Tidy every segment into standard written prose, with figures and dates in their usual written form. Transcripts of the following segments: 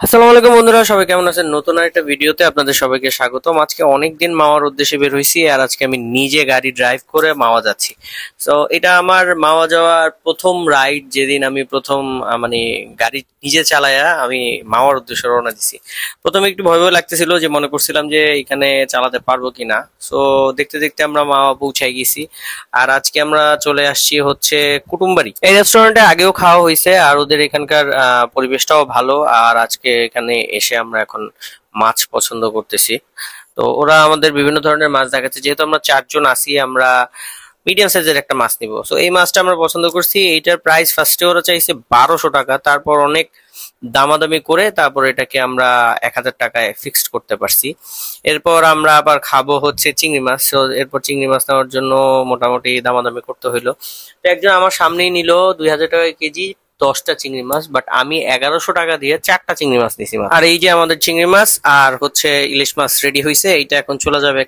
আসসালামু আলাইকুম বন্ধুরা, সবাই কেমন আছেন? নতুন একটা ভিডিওতে আপনাদের সবাইকে স্বাগতম। আজকে অনেকদিন মাওয়ার উদ্দেশ্যে বের হইছি, আর আজকে আমি নিজে গাড়ি ড্রাইভ করে মাওয়া যাচ্ছি। তো এটা আমার মাওয়া যাওয়ার প্রথম রাইড, যেদিন আমি প্রথম মানে গাড়ি নিজে চালায়া আমি মাওয়ার উদ্দেশ্যে রওনা দিছি। প্রথমে একটু ভয় ভয় লাগতেছিল, যে মনে করছিলাম যে এখানে চালাতে পারবো কিনা। তো দেখতে দেখতে আমরা মাওয়া পৌঁছায় গেছি, আর আজকে আমরা চলে আসছি হচ্ছে কুটুমবাড়ি। এই রেস্টুরেন্টে আগেও খাওয়া হয়েছে, আর ওদের এখানকার পরিবেশটাও ভালো। আর আজকে এখানে এসে আমরা এখন মাছ পছন্দ করতেছি। তো ওরা আমাদের বিভিন্ন ধরনের মাছ দেখাচ্ছে, যেহেতু আমরা 4 জন আছি, আমরা মিডিয়াম সাইজের একটা মাছ নিব। তো এই মাছটা আমরা পছন্দ করছি। এইটার প্রাইস ফার্স্টে ওরা চাইছে 1200 টাকা, তারপর অনেক দামাদামি করে তারপর এটাকে আমরা 1000 টাকায় ফিক্সড করতে পারছি। এরপর আমরা আবার খাবো হচ্ছে চিংড়ি মাছ। তো এরপর চিংড়ি মাছ নেওয়ার জন্য মোটামুটি দামাদামি করতে হইলো। তো একজন আমার সামনেই নিল 2000 টাকা কেজি 10টা চিংড়ি মাছ, বাট আমি 1100 টাকা দিয়ে 4টা চিংড়ি মাছ নিছি। আর এই যে আমাদের চিংড়ি মাছ আর হচ্ছে ইলিশ মাছ রেডি হয়েছে। এইটা এখন চলে যাবে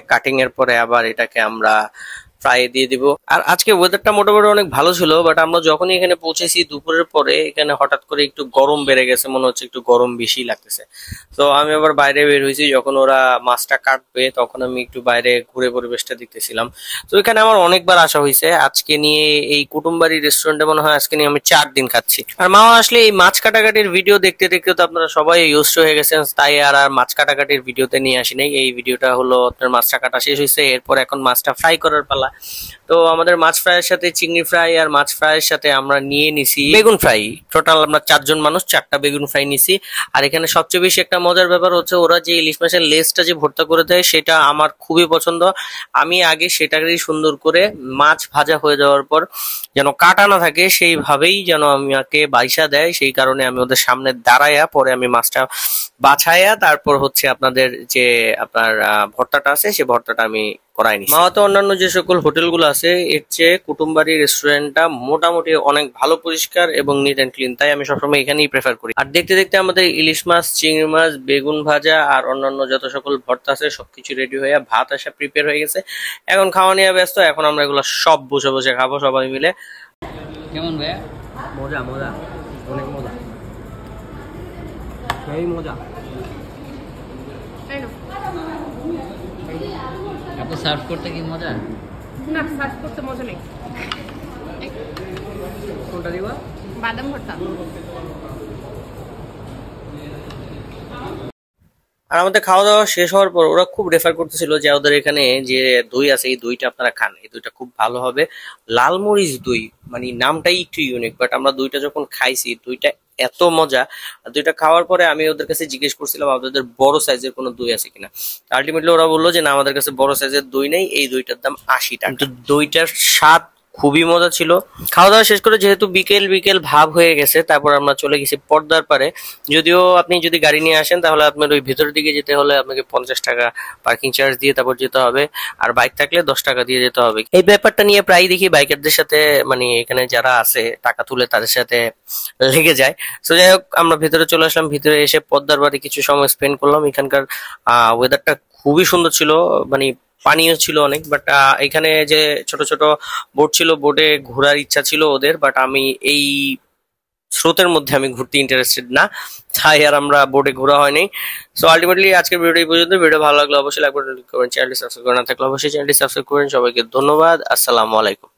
কাটিং এর পরে আবার এটাকে আমরা ফ্রাই দিয়ে দিব। আর আজকে ওয়েদারটা মোটামুটি অনেক ভালো ছিল, বাট আমরা যখনই এখানে পৌঁছেছি দুপুরের পরে এখানে হঠাৎ করে একটু গরম বেড়ে গেছে, মনে হচ্ছে একটু গরম বেশি লাগতেছে। তো আমি আবার বাইরে বের হয়েছি, যখন ওরা মাছটা কাটবে তখন আমি একটু বাইরে ঘুরে পরিবেশটা দেখতেছিলাম। তো এখানে আমার অনেকবার আসা হয়েছে। আজকে নিয়ে এই কুটুমবাড়ি রেস্টুরেন্টে মনে হয় আজকে নিয়ে আমি 4 দিন খাচ্ছি। আর মামা আসলে এই মাছ কাটাকাটির ভিডিও দেখতে দেখতে তো আপনারা সবাই ইউজড হয়ে গেছেন, তাই আর মাছ কাটাকাটির ভিডিওতে নিয়ে আসি নাই। এই ভিডিওটা হলো আপনার মাছটা কাটা শেষ হয়েছে, এরপর এখন মাছটা ফ্রাই করার পালা। তো আমাদের মাছ ফ্রাইয়ের সাথে চিংড়ি ফ্রাই আর মাছ ফ্রাইয়ের সাথে আমরা নিয়ে নিছি বেগুন ফ্রাই। টোটাল আমরা 4 জন মানুষ, 4টা বেগুন ফ্রাই নিছি। আর এখানে সবচেয়ে বেশি একটা মজার ব্যাপার হচ্ছে ওরা যে ইলিশ মাছের লেজটা যে ভর্তা করে দেয়, সেটা আমার খুবই পছন্দ। আমি আগে সেটাকেই সুন্দর করে মাছ ভাজা হয়ে যাওয়ার পর যেন কাটা না থাকে সেইভাবেই যেন আমাকে বাইসা দেয়, সেই কারণে আমি ওদের সামনে দাঁড়াইয়া পরে আমি মাছটা বাছাইয়া তারপর হচ্ছে আপনাদের যে আপনার ভর্তাটা আছে সেই ভর্তাটা আমি করাই নিছি। মাওয়াতে অন্যান্য যে সকল হোটেলগুলো আছে এর চেয়ে কুটুমবাড়ি রেস্টুরেন্টটা মোটামুটি অনেক ভালো পরিষ্কার এবং নিট অ্যান্ড ক্লিন, তাই আমি সবসময় এখানেই প্রেফার করি। আর দেখতে দেখতে আমাদের ইলিশ মাছ, চিংড়ি মাছ, বেগুন ভাজা আর অন্যান্য যত সকল ভর্তা আছে সবকিছু রেডি হয়ে ভাত আসা প্রিপেয়ার হয়ে গেছে। এখন খাওয়া নিয়ে ব্যস্ত, এখন আমরা এগুলো সব বসে বসে খাবো সবাই মিলে। কেমন ভাইয়া? মজা মজা, অনেক মজা, সেই মজা। এত সার্ভ করতে কি মজা? না, সার্ভ করতে মজা নেই। কোনটা দিবা? বাদাম ভর্তা। আর আমাদের খাওয়া দাওয়া শেষ হওয়ার পর ওরা খুব রেফার করতেছিল যে ওদের এখানে যে দই আছে এই দইটা আপনারা খান, এই দইটা খুব ভালো হবে। লালমরিচ দই, মানে নামটাই একটু ইউনিক, বাট আমরা দইটা যখন খাইছি দইটা এত মজা। আর দইটা খাওয়ার পরে আমি ওদের কাছে জিজ্ঞেস করছিলাম আপনাদের বড় সাইজের কোনো দই আছে কিনা। আলটিমেটলি ওরা বললো যে না, আমাদের কাছে বড় সাইজের দই নেই, এই দইটার দাম 80 টাকা। কিন্তু দইটার স্বাদ খুবই মজা ছিল। খাওয়া দাওয়া শেষ করে যেহেতু বিকেল বিকেল ভাব হয়ে গেছে, তারপর আমরা চলে গেছি পদ্মার পারে। যদিও আপনি যদি গাড়ি নিয়ে আসেন তাহলে আপনার ওই ভেতরের দিকে যেতে হলে আপনাকে 50 টাকা পার্কিং চার্জ দিয়ে তারপর যেতে হবে, আর বাইক থাকলে 10 টাকা দিয়ে যেতে হবে। এই ব্যাপারটা নিয়ে প্রায় দেখি বাইকারদের সাথে, মানে এখানে যারা আছে টাকা তুলে তাদের সাথে লেগে যায়। তো যাই হোক, আমরা ভেতরে চলে আসলাম। ভিতরে এসে পদ্মার পাড়ে কিছু সময় স্পেন্ড করলাম। এখানকার ওয়েদারটা খুবই সুন্দর ছিল, মানে পানিও ছিল অনেক। বাট এখানে যে ছোট ছোট বোট ছিল, বোটে ঘোরার ইচ্ছা ছিল ওদের, বাট আমি এই স্রোতের মধ্যে আমি ঘুরতে ইন্টারেস্টেড না, তাই আর আমরা বোটে ঘোরা হয়নি। সো আলটিমেটলি আজকের ভিডিও এই পর্যন্ত। ভিডিও ভালো লাগলে অবশ্যই লাইক করবেন, চ্যানেলটি সাবস্ক্রাইব করে না থাকলে অবশ্যই চ্যানেলটি সাবস্ক্রাইব করবেন। সবাইকে ধন্যবাদ। আসসালামু আলাইকুম।